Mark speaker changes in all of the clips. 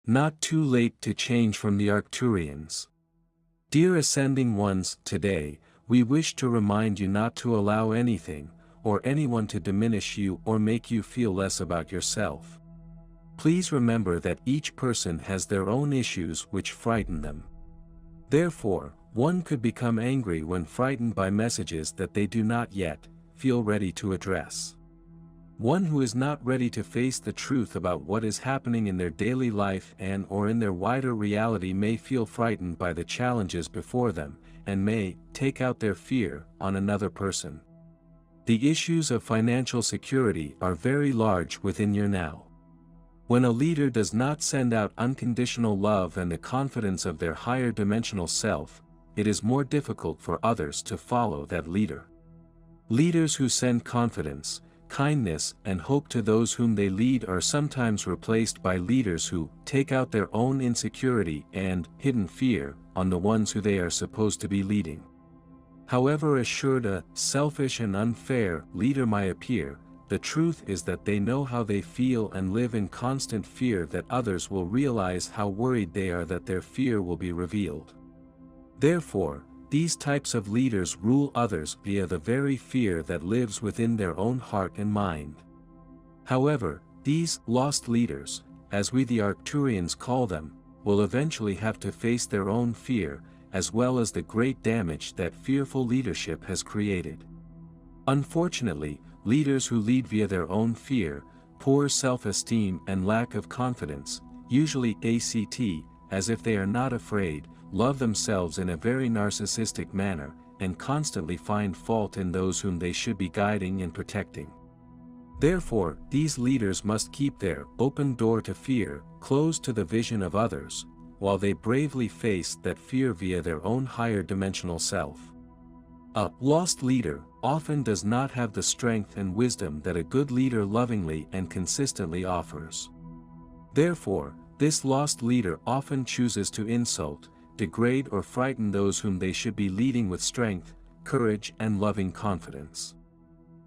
Speaker 1: Not too late to change from the Arcturians. Dear Ascending Ones, today, we wish to remind you not to allow anything, or anyone to diminish you or make you feel less about yourself. Please remember that each person has their own issues which frighten them. Therefore, one could become angry when frightened by messages that they do not yet feel ready to address. One who is not ready to face the truth about what is happening in their daily life and or in their wider reality may feel frightened by the challenges before them, and may take out their fear on another person. The issues of financial security are very large within your now. When a leader does not send out unconditional love and the confidence of their higher dimensional self, it is more difficult for others to follow that leader. Leaders who send confidence, kindness, and hope to those whom they lead are sometimes replaced by leaders who take out their own insecurity and hidden fear on the ones who they are supposed to be leading. However assured a selfish and unfair leader might appear, the truth is that they know how they feel and live in constant fear that others will realize how worried they are that their fear will be revealed. Therefore, these types of leaders rule others via the very fear that lives within their own heart and mind. However, these lost leaders, as we the Arcturians call them, will eventually have to face their own fear, as well as the great damage that fearful leadership has created. Unfortunately, leaders who lead via their own fear, poor self-esteem and lack of confidence, usually as if they are not afraid, love themselves in a very narcissistic manner, and constantly find fault in those whom they should be guiding and protecting. Therefore, these leaders must keep their open door to fear closed to the vision of others, while they bravely face that fear via their own higher dimensional self. A lost leader often does not have the strength and wisdom that a good leader lovingly and consistently offers. Therefore, this lost leader often chooses to insult, degrade or frighten those whom they should be leading with strength, courage and loving confidence.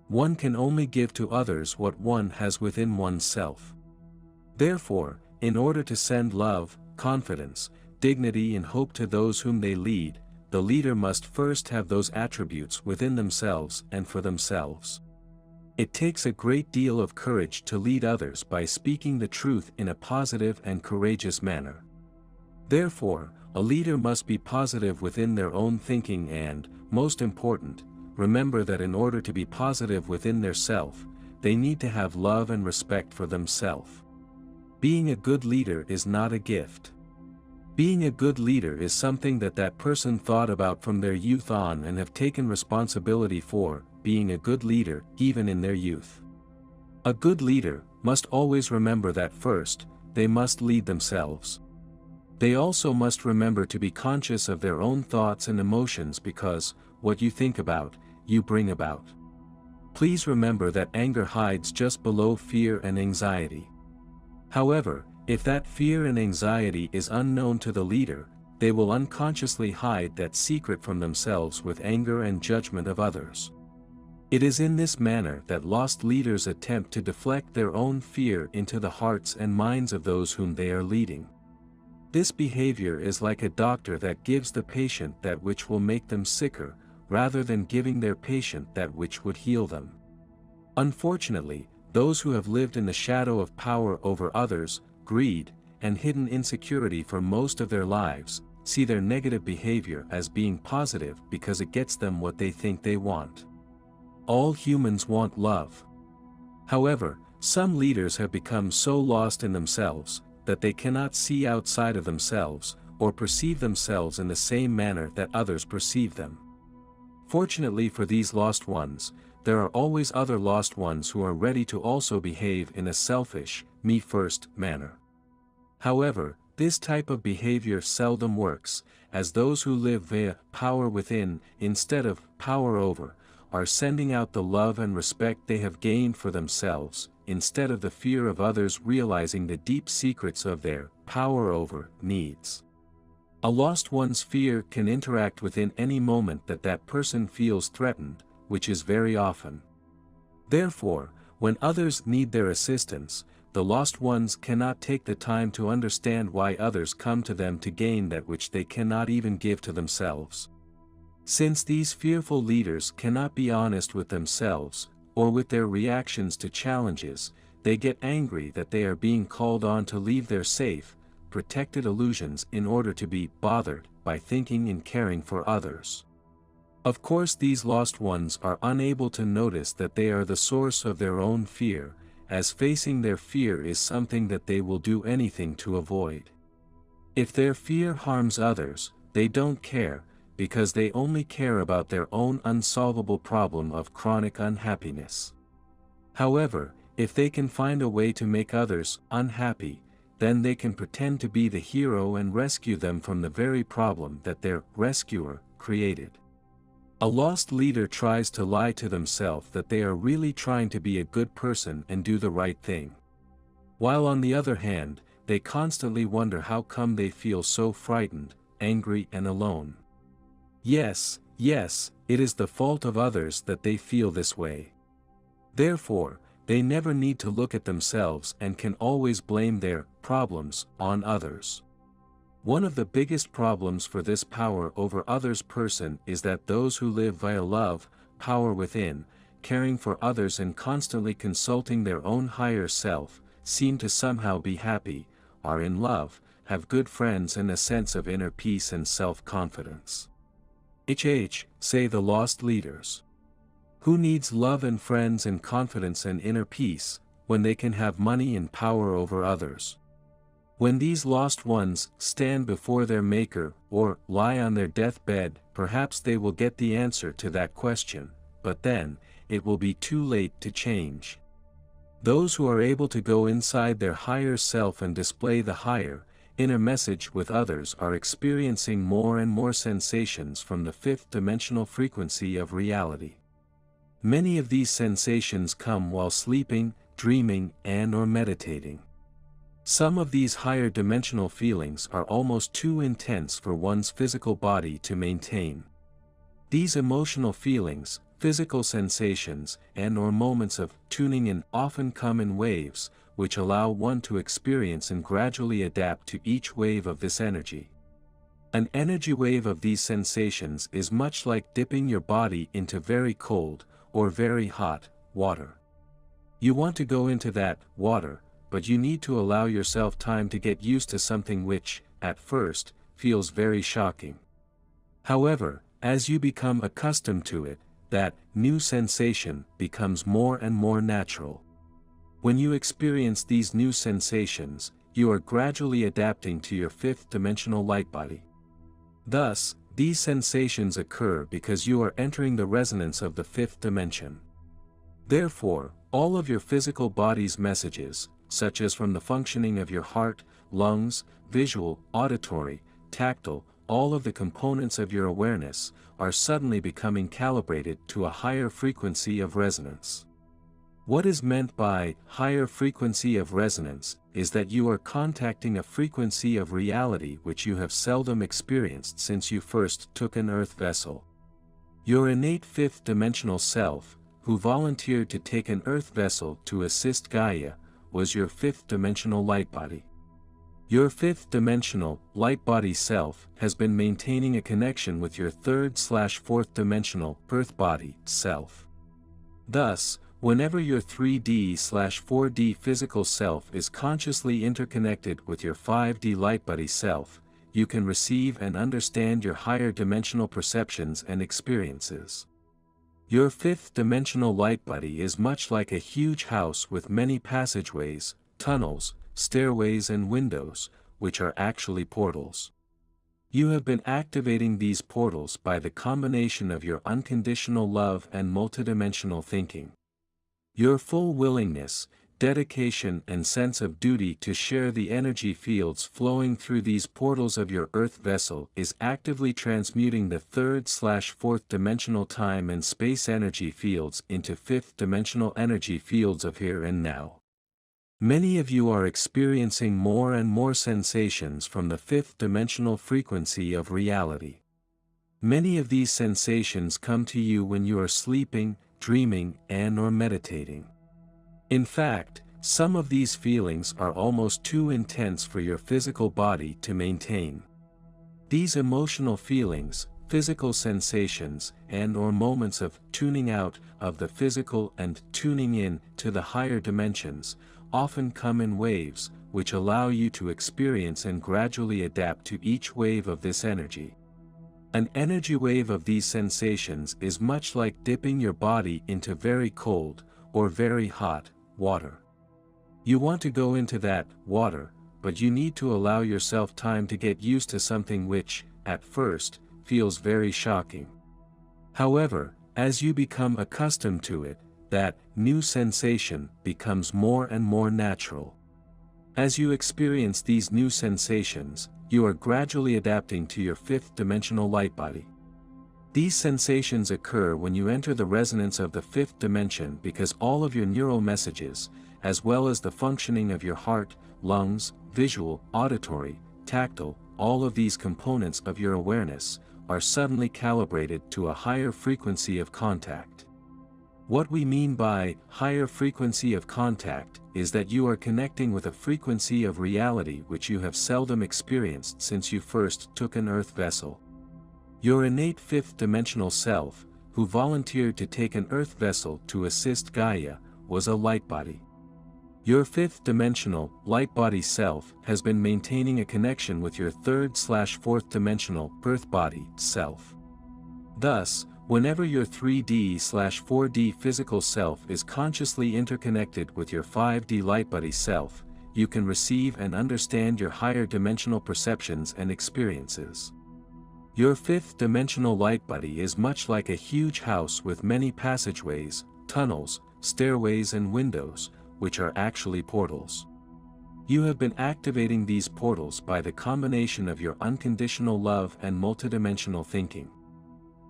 Speaker 1: One can only give to others what one has within oneself. Therefore, in order to send love, confidence, dignity and hope to those whom they lead, the leader must first have those attributes within themselves and for themselves. It takes a great deal of courage to lead others by speaking the truth in a positive and courageous manner. Therefore, a leader must be positive within their own thinking and, most important, remember that in order to be positive within their self, they need to have love and respect for themselves. Being a good leader is not a gift. Being a good leader is something that person thought about from their youth on and have taken responsibility for, being a good leader even in their youth. A good leader must always remember that first, they must lead themselves. They also must remember to be conscious of their own thoughts and emotions because, what you think about, you bring about. Please remember that anger hides just below fear and anxiety. However, if that fear and anxiety is unknown to the leader, they will unconsciously hide that secret from themselves with anger and judgment of others. It is in this manner that lost leaders attempt to deflect their own fear into the hearts and minds of those whom they are leading. This behavior is like a doctor that gives the patient that which will make them sicker, rather than giving their patient that which would heal them. Unfortunately, those who have lived in the shadow of power over others, greed, and hidden insecurity for most of their lives, see their negative behavior as being positive because it gets them what they think they want. All humans want love. However, some leaders have become so lost in themselves, that they cannot see outside of themselves, or perceive themselves in the same manner that others perceive them. Fortunately for these lost ones, there are always other lost ones who are ready to also behave in a selfish, me-first manner. However, this type of behavior seldom works, as those who live via power within, instead of power over, are sending out the love and respect they have gained for themselves, instead of the fear of others realizing the deep secrets of their power over needs. A lost one's fear can interact within any moment that person feels threatened, which is very often. Therefore, when others need their assistance, the lost ones cannot take the time to understand why others come to them to gain that which they cannot even give to themselves. Since these fearful leaders cannot be honest with themselves, or with their reactions to challenges, they get angry that they are being called on to leave their safe, protected illusions in order to be bothered by thinking and caring for others. Of course, these lost ones are unable to notice that they are the source of their own fear, as facing their fear is something that they will do anything to avoid. If their fear harms others, they don't care, because they only care about their own unsolvable problem of chronic unhappiness. However, if they can find a way to make others unhappy, then they can pretend to be the hero and rescue them from the very problem that their rescuer created. A lost leader tries to lie to themselves that they are really trying to be a good person and do the right thing. While on the other hand, they constantly wonder how come they feel so frightened, angry and alone. Yes, it is the fault of others that they feel this way. Therefore, they never need to look at themselves and can always blame their problems on others. One of the biggest problems for this power over others person is that those who live via love, power within, caring for others and constantly consulting their own higher self, seem to somehow be happy, are in love, have good friends and a sense of inner peace and self-confidence. Say the lost leaders. Who needs love and friends and confidence and inner peace, when they can have money and power over others? When these lost ones stand before their Maker, or lie on their deathbed, perhaps they will get the answer to that question, but then, it will be too late to change. Those who are able to go inside their higher self and display the higher, inner message with others are experiencing more and more sensations from the fifth dimensional frequency of reality. Many of these sensations come while sleeping, dreaming, and/or meditating. Some of these higher dimensional feelings are almost too intense for one's physical body to maintain. These emotional feelings, physical sensations, and/or moments of tuning in often come in waves, which allow one to experience and gradually adapt to each wave of this energy. An energy wave of these sensations is much like dipping your body into very cold, or very hot, water. You want to go into that water, but you need to allow yourself time to get used to something which, at first, feels very shocking. However, as you become accustomed to it, that new sensation becomes more and more natural. When you experience these new sensations, you are gradually adapting to your fifth dimensional light body. Thus, these sensations occur because you are entering the resonance of the fifth dimension. Therefore, all of your physical body's messages, such as from the functioning of your heart, lungs, visual, auditory, tactile, all of the components of your awareness, are suddenly becoming calibrated to a higher frequency of resonance. What is meant by higher frequency of resonance is that you are contacting a frequency of reality which you have seldom experienced since you first took an earth vessel. Your innate fifth dimensional self, who volunteered to take an earth vessel to assist Gaia, was your fifth dimensional light body. Your fifth dimensional light body self has been maintaining a connection with your third/fourth dimensional earth body self. Thus, whenever your 3D/4D physical self is consciously interconnected with your 5D light body self, you can receive and understand your higher dimensional perceptions and experiences. Your fifth dimensional light body is much like a huge house with many passageways, tunnels, stairways and windows, which are actually portals. You have been activating these portals by the combination of your unconditional love and multidimensional thinking. Your full willingness, dedication and sense of duty to share the energy fields flowing through these portals of your earth vessel is actively transmuting the third/fourth dimensional time and space energy fields into fifth dimensional energy fields of here and now. Many of you are experiencing more and more sensations from the fifth dimensional frequency of reality. Many of these sensations come to you when you are sleeping, dreaming, and/or meditating. In fact, Some of these feelings are almost too intense for your physical body to maintain. These emotional feelings, physical sensations, and/or moments of tuning out of the physical and tuning in to the higher dimensions, often come in waves, which allow you to experience and gradually adapt to each wave of this energy. An energy wave of these sensations is much like dipping your body into very cold, or very hot, water. You want to go into that water, but you need to allow yourself time to get used to something which, at first, feels very shocking. However, as you become accustomed to it, that new sensation becomes more and more natural. As you experience these new sensations, you are gradually adapting to your fifth-dimensional light body. These sensations occur when you enter the resonance of the fifth dimension because all of your neural messages, as well as the functioning of your heart, lungs, visual, auditory, tactile, all of these components of your awareness, are suddenly calibrated to a higher frequency of contact. What we mean by higher frequency of contact is that you are connecting with a frequency of reality which you have seldom experienced since you first took an earth vessel. Your innate fifth-dimensional self, who volunteered to take an earth vessel to assist Gaia, was a light body. Your fifth-dimensional, light-body self has been maintaining a connection with your third/fourth-dimensional, earth body, self. Thus, whenever your 3D/4D physical self is consciously interconnected with your 5D light-body self, you can receive and understand your higher-dimensional perceptions and experiences. Your fifth-dimensional light body is much like a huge house with many passageways, tunnels, stairways and windows, which are actually portals. You have been activating these portals by the combination of your unconditional love and multidimensional thinking.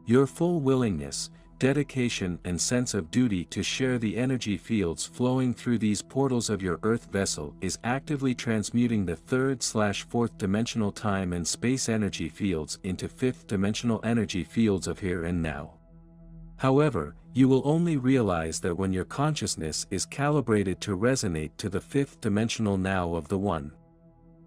Speaker 1: Your full willingness, dedication and sense of duty to share the energy fields flowing through these portals of your earth vessel is actively transmuting the third/fourth dimensional time and space energy fields into fifth-dimensional energy fields of here and now. However, you will only realize that when your consciousness is calibrated to resonate to the fifth-dimensional now of the One.